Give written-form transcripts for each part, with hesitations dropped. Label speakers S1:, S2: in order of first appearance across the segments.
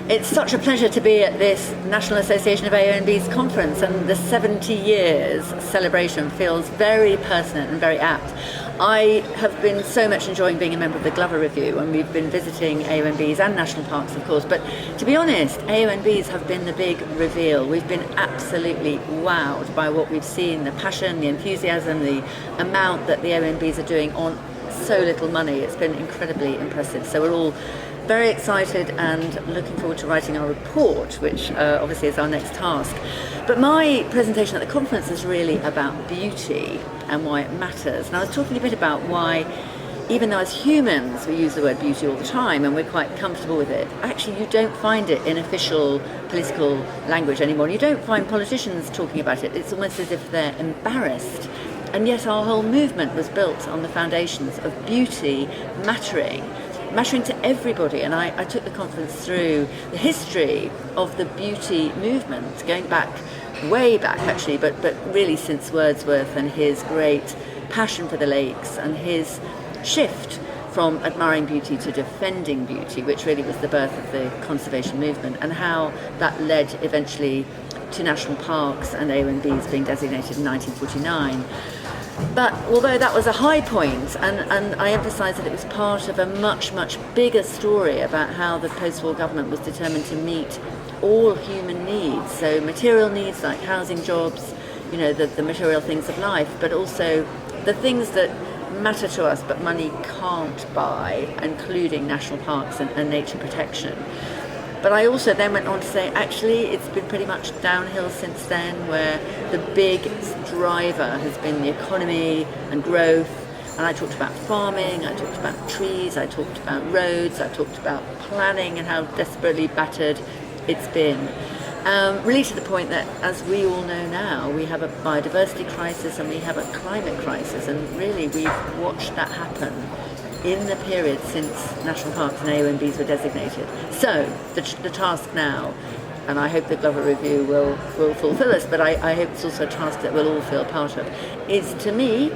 S1: It's such a pleasure to be at this National Association of AONBs conference, and the 70 years celebration feels very pertinent and very apt. I have been so much enjoying being a member of the Glover Review, and we've been visiting AONBs and national parks, of course, but to be honest, AONBs have been the big reveal. We've been absolutely wowed by what we've seen, the passion, the enthusiasm, the amount that the AONBs are doing on so little money. It's been incredibly impressive. So we're all very excited and looking forward to writing our report, which obviously is our next task. But my presentation at the conference is really about beauty and why it matters. And I was talking a bit about why, even though as humans we use the word beauty all the time and we're quite comfortable with it, actually you don't find it in official political language anymore. You don't find politicians talking about it. It's almost as if they're embarrassed. And yet our whole movement was built on the foundations of beauty mattering to everybody. And I took the conference through the history of the beauty movement, going back, way back actually, but really since Wordsworth and his great passion for the lakes and his shift from admiring beauty to defending beauty, which really was the birth of the conservation movement, and how that led eventually to national parks and AONBs being designated in 1949. But although that was a high point, and I emphasised that it was part of a much, much bigger story about how the post-war government was determined to meet all human needs, so material needs like housing, jobs, the material things of life, but also the things that matter to us but money can't buy, including national parks and nature protection. But I also then went on to say, actually, it's been pretty much downhill since then, where the big driver has been the economy and growth. And I talked about farming, I talked about trees, I talked about roads, I talked about planning and how desperately battered it's been. Really to the point that, as we all know now, we have a biodiversity crisis and we have a climate crisis. And really, we've watched that happen in the period since national parks and AONBs were designated. So the task now, and I hope the Glover Review will fulfil us, but I hope it's also a task that we'll all feel part of, is to me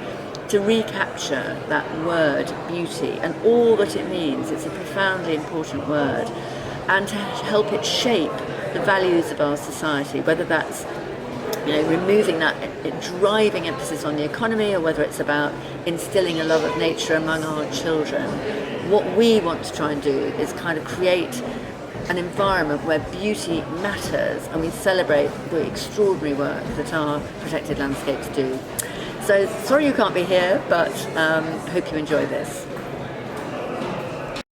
S1: to recapture that word beauty and all that it means. It's a profoundly important word, and to help it shape the values of our society, whether that's removing that driving emphasis on the economy, or whether it's about instilling a love of nature among our children. What we want to try and do is kind of create an environment where beauty matters and we celebrate the extraordinary work that our protected landscapes do. So sorry you can't be here, but hope you enjoy this.